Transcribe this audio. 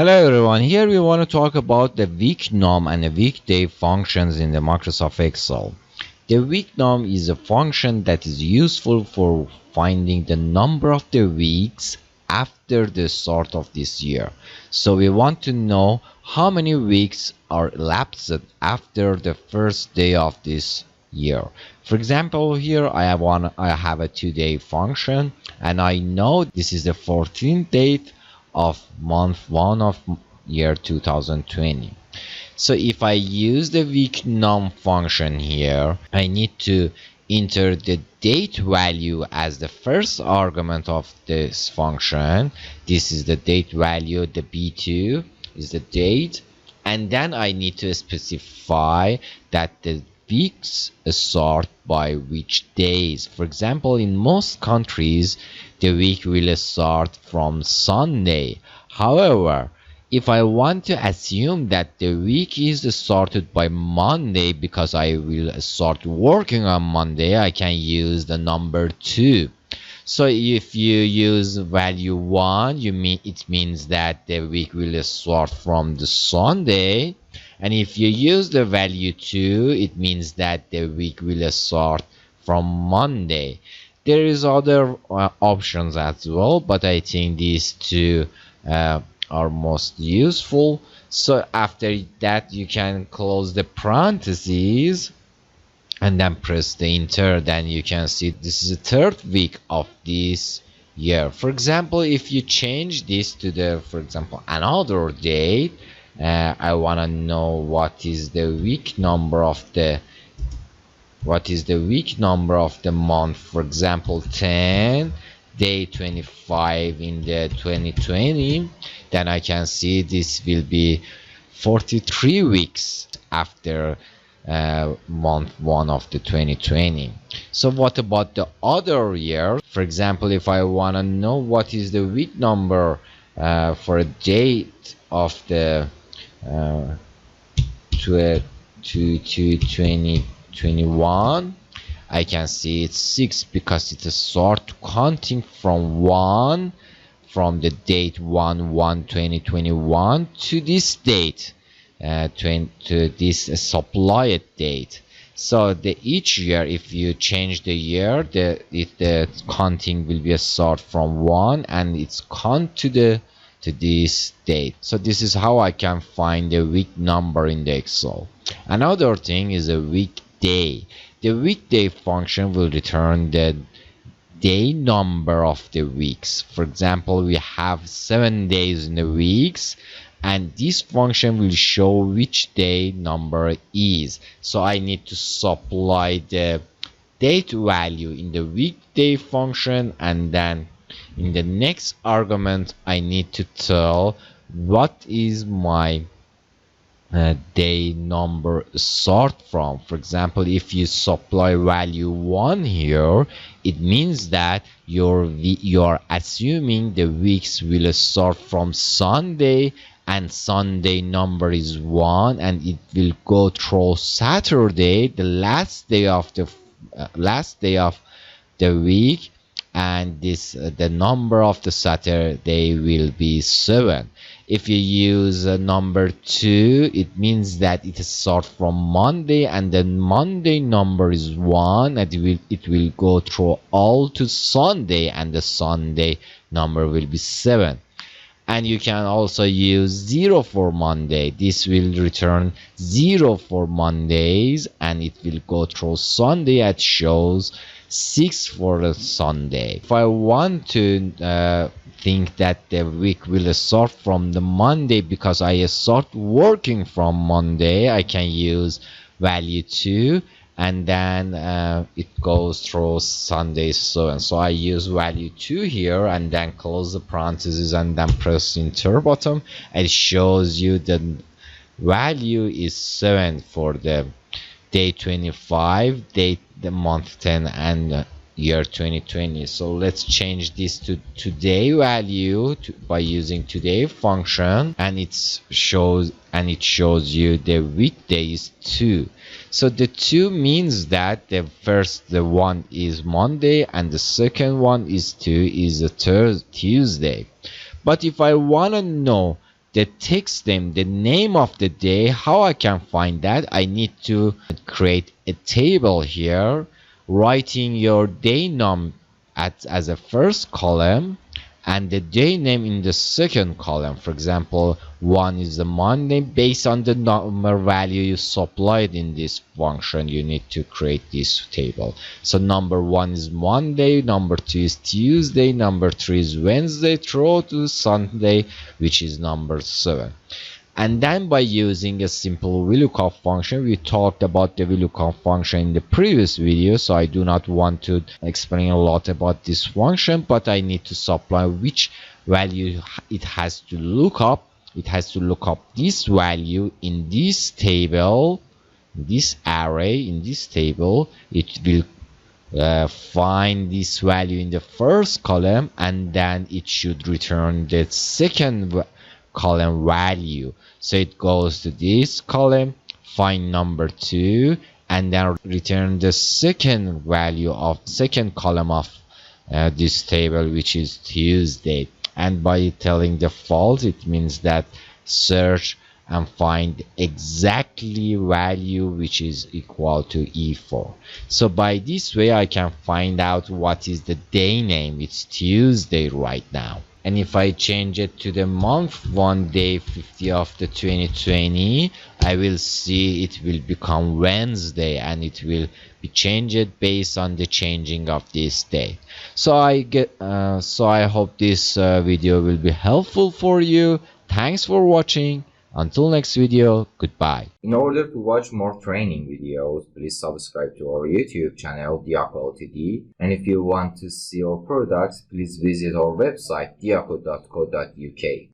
Hello everyone, here we want to talk about the WeekNum and the WeekDay functions in the Microsoft Excel. The WeekNum is a function that is useful for finding the number of the weeks after the start of this year. So we want to know how many weeks are elapsed after the first day of this year. For example, here I have a today function, and I know this is the 14th date of month 1 of year 2020. So if I use the WeekNum function here, I need to enter the date value as the first argument of this function. This is the date value, the B2 is the date, and then I need to specify that the weeks start by which days. For example, in most countries the week will start from Sunday. However, if I want to assume that the week is started by Monday because I will start working on Monday, I can use the number 2. So if you use value 1, it means that the week will start from the Sunday. And if you use the value 2, it means that the week will start from Monday. There is other options as well, but I think these two are most useful. So after that, you can close the parentheses and then press the enter. Then you can see this is the third week of this year. For example, if you change this to for example, another date, I want to know what is the week number of the month. For example, 10 day 25 in the 2020. Then I can see this will be 43 weeks after month 1 of the 2020. So what about the other year? For example, if I want to know what is the week number for a date of the 2021, I can see it's 6 because it start counting from the date 1/1/2021 to this date, to this supplied date. So each year, if you change the year, the counting will be a start from 1 and it's count to this date. So this is how I can find the week number in the Excel. Another thing is a weekday. The weekday function will return the day number of the weeks. For example, we have 7 days in the weeks, and this function will show which day number is. So I need to supply the date value in the weekday function, and then in the next argument I need to tell what is my day number start from. For example, if you supply value 1 here, it means that you are assuming the weeks will start from Sunday, and Sunday number is 1, and it will go through Saturday, the last day of the week, and the number of the Saturday will be 7. If you use number 2, it means that it starts from Monday, and the Monday number is 1, and it will go through all to Sunday, and the Sunday number will be 7. And you can also use 0 for Monday. This will return 0 for Mondays, and it will go through Sunday. It shows 6 for the Sunday. If I want to think that the week will start from the Monday because I start working from Monday, I can use value 2, and then it goes through Sunday 7. So I use value 2 here, and then close the parentheses and then press enter button. It shows you the value is 7 for the day 25, the month 10, and year 2020. So let's change this to today value by using today function, and it shows you the weekdays 2. So the 2 means that the one is Monday, and the second one is the Tuesday. But if I want to know the text name, the name of the day. How I can find that? I need to create a table here, writing your day num as a first column and the day name in the second column. For example, 1 is the Monday. Based on the number value you supplied in this function, you need to create this table. So number 1 is Monday, number 2 is Tuesday, number 3 is Wednesday, through to Sunday, which is number 7. And then by using a simple VLOOKUP function, we talked about the VLOOKUP function in the previous video, so I do not want to explain a lot about this function, but I need to supply which value it has to look up. It has to look up this value in this table, this array, in this table. It will find this value in the first column, and then it should return the second column value. So it goes to this column, find number 2, and then return the second value of second column of this table, which is Tuesday. And by telling the false, it means that search and find exactly value which is equal to E4. So by this way I can find out what is the day name. It's Tuesday right now. And if I change it to the month 1 day 50 of the 2020, I will see it will become Wednesday, and it will be changed based on the changing of this day. So I hope this video will be helpful for you. Thanks for watching. Until next video, goodbye. In order to watch more training videos, please subscribe to our YouTube channel, Diako Ltd. And if you want to see our products, please visit our website, diako.co.uk.